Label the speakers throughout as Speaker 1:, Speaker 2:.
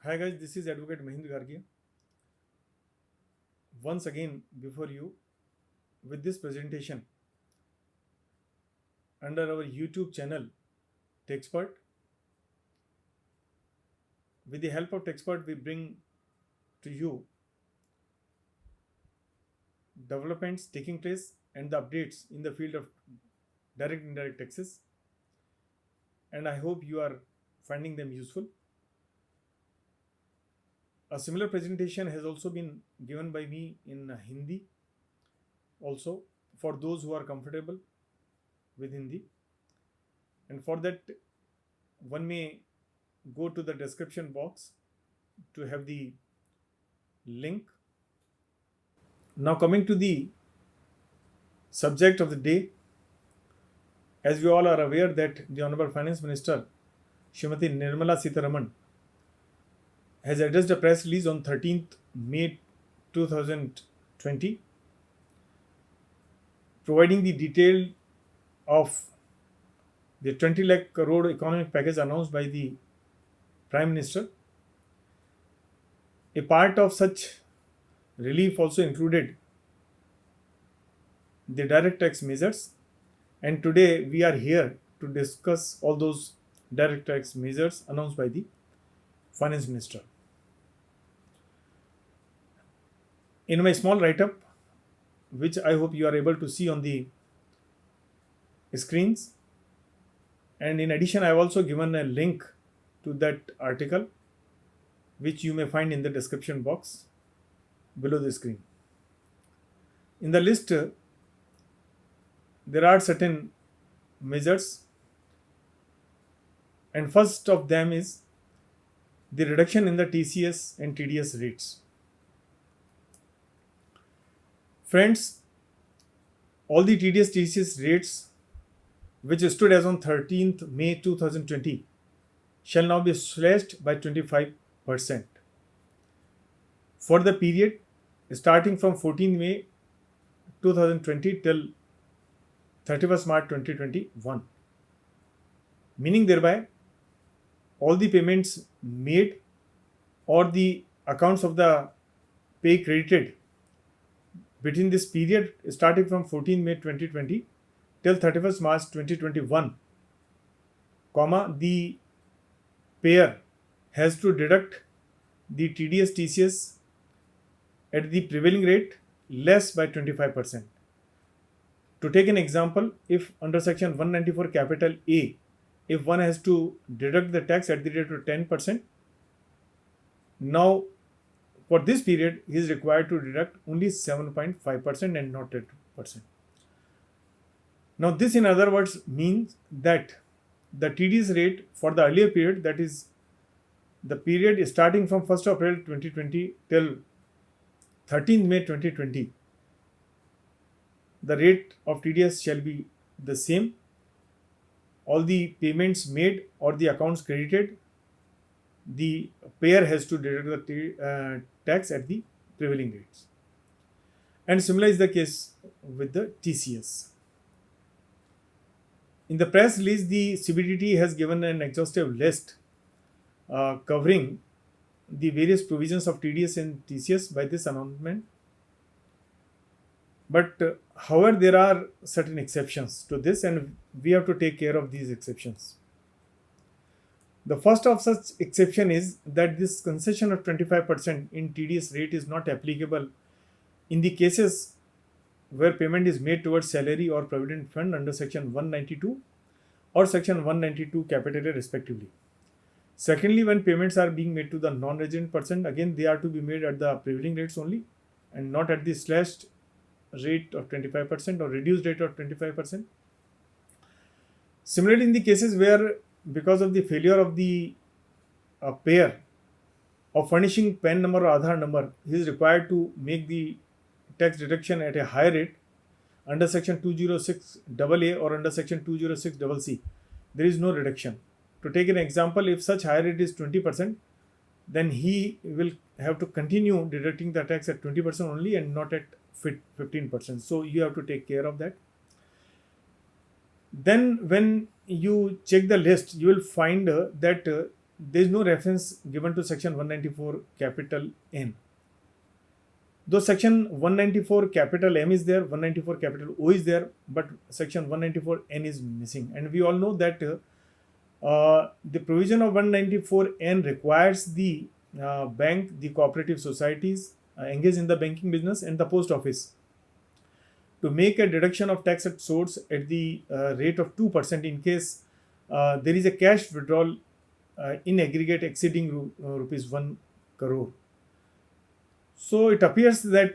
Speaker 1: Hi guys, this is Advocate Mahind Gargia. Once again before you with this presentation under our YouTube channel TechSpert. With the help of TechSpert, we bring to you developments taking place and the updates in the field of direct and indirect taxes. And I hope you are finding them useful. A similar presentation has also been given by me in Hindi, also for those who are comfortable with Hindi. And for that, one may go to the description box to have the link. Now, coming to the subject of the day, as we all are aware that the Honorable Finance Minister Srimati Nirmala Sitharaman has addressed a press release on 13th May 2020 providing the detail of the 20 lakh crore economic package announced by the Prime Minister. A part of such relief also included the direct tax measures, and today we are here to discuss all those direct tax measures announced by the Finance Minister. In my small write-up, which I hope you are able to see on the screens, and in addition I have also given a link to that article which you may find in the description box below the screen. In the list, there are certain measures, and first of them is the reduction in the TCS and TDS rates. Friends, all the TDS TCS rates which stood as on 13th May 2020 shall now be slashed by 25% for the period starting from 14th May 2020 till 31st March 2021, meaning thereby all the payments made or the accounts of the pay credited between this period starting from 14th May 2020 till 31st March 2021, the payer has to deduct the TDS TCS at the prevailing rate less by 25%. To take an example, if under section 194 capital A, if one has to deduct the tax at the rate of 10%, now for this period he is required to deduct only 7.5% and not 10%. Now this in other words means that the TDS rate for the earlier period, that is the period starting from 1st April 2020 till 13th May 2020, the rate of TDS shall be the same. All the payments made or the accounts credited, the payer has to deduct the tax at the prevailing rates. And similar is the case with the TCS. In the press release, the CBDT has given an exhaustive list covering the various provisions of TDS and TCS by this announcement. But however, there are certain exceptions to this, and we have to take care of these exceptions. The first of such exception is that this concession of 25% in TDS rate is not applicable in the cases where payment is made towards salary or provident fund under section 192 or section 192 capital A respectively. Secondly, when payments are being made to the non-resident person, again they are to be made at the prevailing rates only and not at the slashed rate of 25% or reduced rate of 25%. Similarly, in the cases where because of the failure of the payer of furnishing PAN number or Aadhaar number, he is required to make the tax deduction at a higher rate under section 206 AA or under section 206 CC, there is no reduction. To take an example, if such higher rate is 20%, then he will have to continue deducting the tax at 20% only and not at 15%. So you have to take care of that. Then when you check the list, you will find that there is no reference given to section 194 capital N. Though section 194 capital M is there, 194 capital O is there, but section 194 N is missing. And we all know that the provision of 194 N requires the bank, the cooperative societies engaged in the banking business, and the post office to make a deduction of tax at source at the rate of 2% in case there is a cash withdrawal in aggregate exceeding rupees 1 crore. So it appears that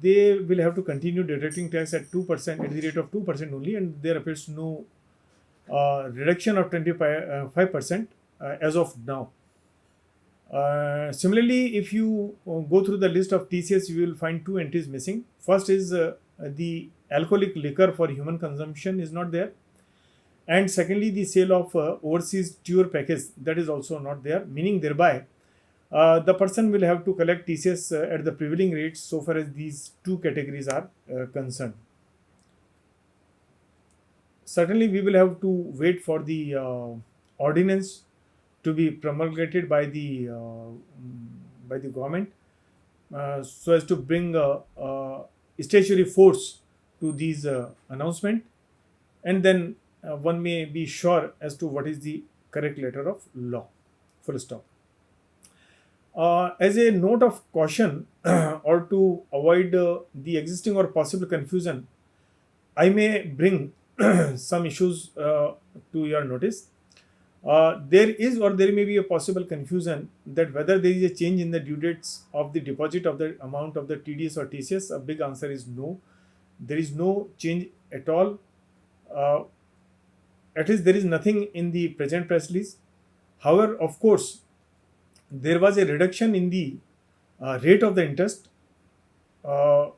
Speaker 1: they will have to continue deducting tax at 2% at the rate of 2% only, and there appears no reduction of 25% as of now. Similarly, if you go through the list of TCS, you will find two entries missing. First is the alcoholic liquor for human consumption is not there, and secondly, the sale of overseas tour package, that is also not there, meaning thereby the person will have to collect TCS at the prevailing rates so far as these two categories are concerned. Certainly, we will have to wait for the ordinance to be promulgated by the government so as to bring statutory force to these announcement, and then one may be sure as to what is the correct letter of law. Full stop. As a note of caution or to avoid the existing or possible confusion, I may bring some issues to your notice. There is or there may be a possible confusion that whether there is a change in the due dates of the deposit of the amount of the TDS or TCS. A big answer is no. There is no change at all. At least there is nothing in the present press release. However, of course, there was a reduction in the rate of the interest,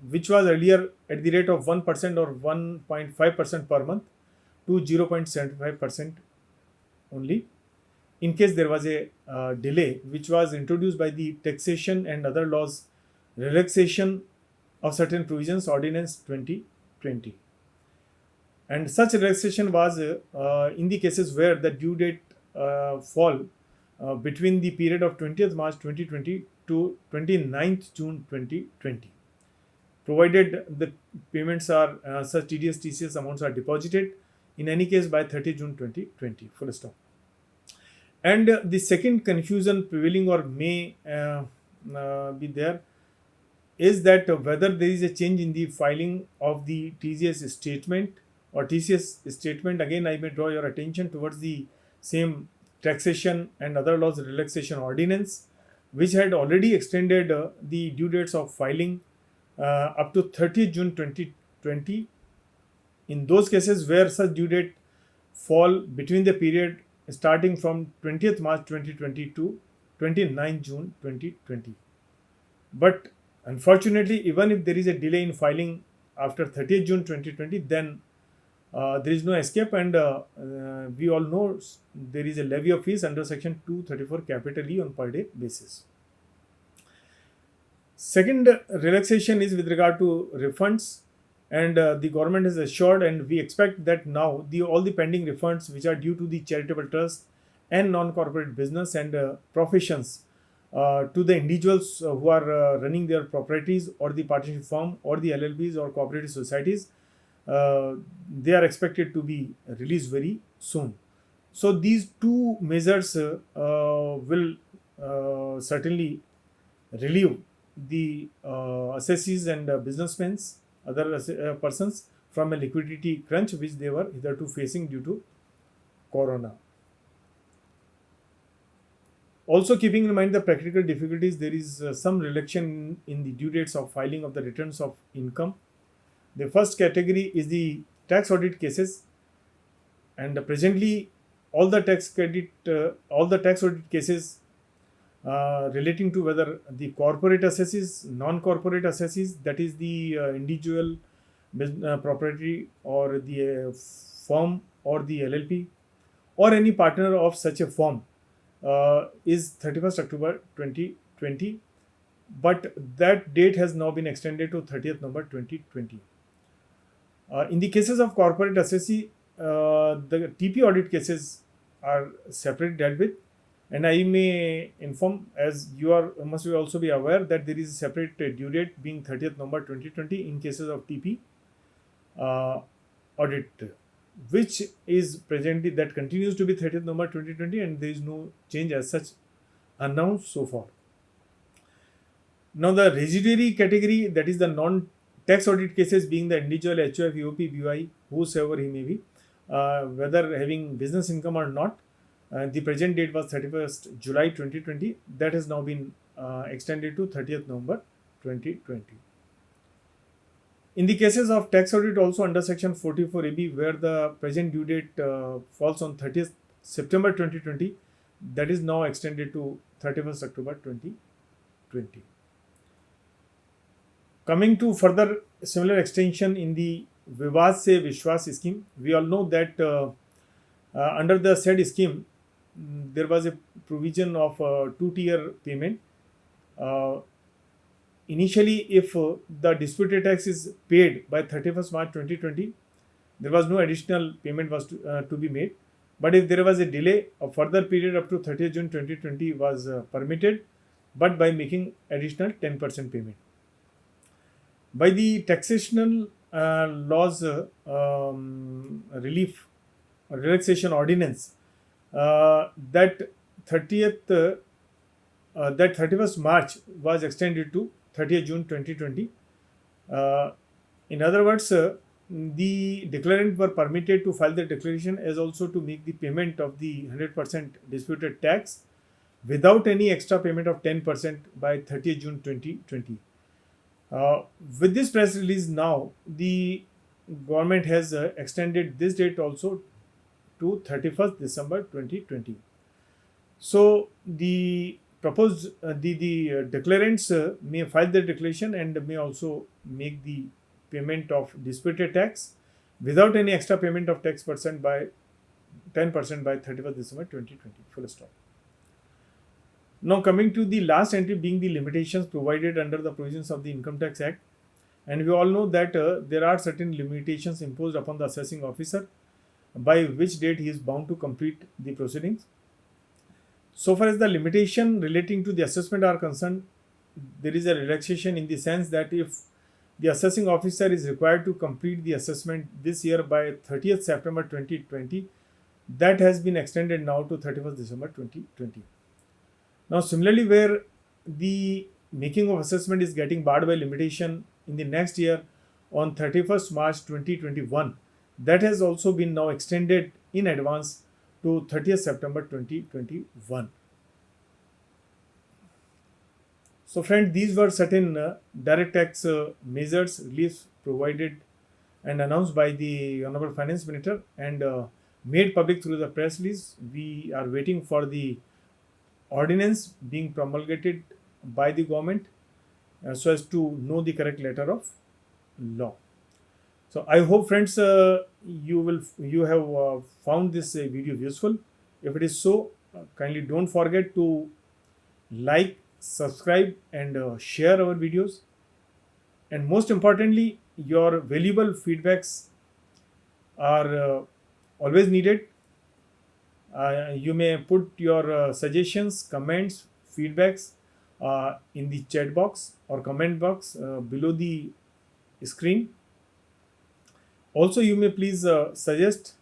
Speaker 1: which was earlier at the rate of 1% or 1.5% per month to 0.75% only, in case there was a delay, which was introduced by the Taxation and Other Laws Relaxation of Certain Provisions Ordinance 2020. And such relaxation was in the cases where the due date fall between the period of 20th March 2020 to 29th June 2020, provided the payments are such TDS TCS amounts are deposited in any case by 30 June 2020. Full stop. And the second confusion prevailing or may be there is that whether there is a change in the filing of the TCS statement or TCS statement. Again, I may draw your attention towards the same Taxation and Other Laws Relaxation Ordinance, which had already extended the due dates of filing up to 30 June 2020 in those cases where such due date fall between the period starting from 20th March 2020 to 29th June 2020. But unfortunately, even if there is a delay in filing after 30th June 2020, then there is no escape, and we all know there is a levy of fees under section 234 capital E on per day basis. Second relaxation is with regard to refunds, and the government has assured, and we expect that now all the pending refunds which are due to the charitable trust and non-corporate business and professions to the individuals who are running their properties or the partnership firm or the LLPs or cooperative societies, they are expected to be released very soon. So these two measures will certainly relieve the assessees and businessmen, other persons from a liquidity crunch which they were hitherto facing due to corona. Also, keeping in mind the practical difficulties, there is some reduction in the due dates of filing of the returns of income. The first category is the tax audit cases, and presently all the tax audit cases relating to whether the corporate assessees, non-corporate assessees, that is the individual property or the firm or the LLP or any partner of such a firm is 31st October 2020, but that date has now been extended to 30th November 2020. In the cases of corporate assessee, the TP audit cases are separately dealt with, And I may inform, as you are must be also be aware, that there is a separate due date being 30th November 2020 in cases of TP audit, which is presently that continues to be 30th November 2020, and there is no change as such announced so far. Now the residuary category, that is the non-tax audit cases, being the individual HUF, EOP, BY, whosoever he may be, whether having business income or not. The present date was 31st July 2020. That has now been extended to 30th November 2020. In the cases of tax audit also under section 44AB, where the present due date falls on 30th September 2020, that is now extended to 31st October 2020. Coming to further similar extension in the Vivad Se Vishwas scheme, we all know that under the said scheme, there was a provision of two-tier payment. Initially, if the disputed tax is paid by 31st March 2020, there was no additional payment was to be made. But if there was a delay, a further period up to 30th June 2020 was permitted, but by making additional 10% payment. By the taxational laws relief relaxation ordinance, that 31st March was extended to 30th June 2020. In other words, the declarant were permitted to file the declaration as also to make the payment of the 100% disputed tax without any extra payment of 10% by 30th June 2020. With this press release now, the government has extended this date also to 31st December 2020. So the proposed the declarants may file their declaration and may also make the payment of disputed tax without any extra payment of tax percent by 10% by 31st December 2020. Full stop. Now coming to the last entry, being the limitations provided under the provisions of the Income Tax Act, and we all know that there are certain limitations imposed upon the assessing officer by which date he is bound to complete the proceedings. So far as the limitation relating to the assessment are concerned, there is a relaxation in the sense that if the assessing officer is required to complete the assessment this year by 30th September 2020, that has been extended now to 31st December 2020. Now similarly, where the making of assessment is getting barred by limitation in the next year on 31st March 2021, that has also been now extended in advance to 30th September 2021. So friend, these were certain direct tax measures, reliefs provided and announced by the Honorable Finance Minister and made public through the press release. We are waiting for the ordinance being promulgated by the government so as to know the correct letter of law. So I hope friends you have found this video useful. If it is so, kindly don't forget to like, subscribe and share our videos, and most importantly, your valuable feedbacks are always needed. You may put your suggestions, comments, feedbacks in the chat box or comment box below the screen. Also, you may please suggest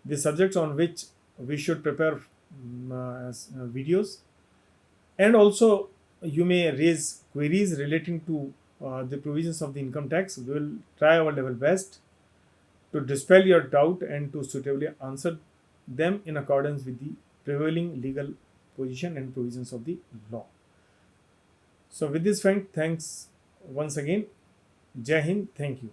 Speaker 1: the subjects on which we should prepare videos, and also you may raise queries relating to the provisions of the income tax. We will try our level best to dispel your doubt and to suitably answer them in accordance with the prevailing legal position and provisions of the law. So with this friend, thanks once again. Jai Hind. Thank you.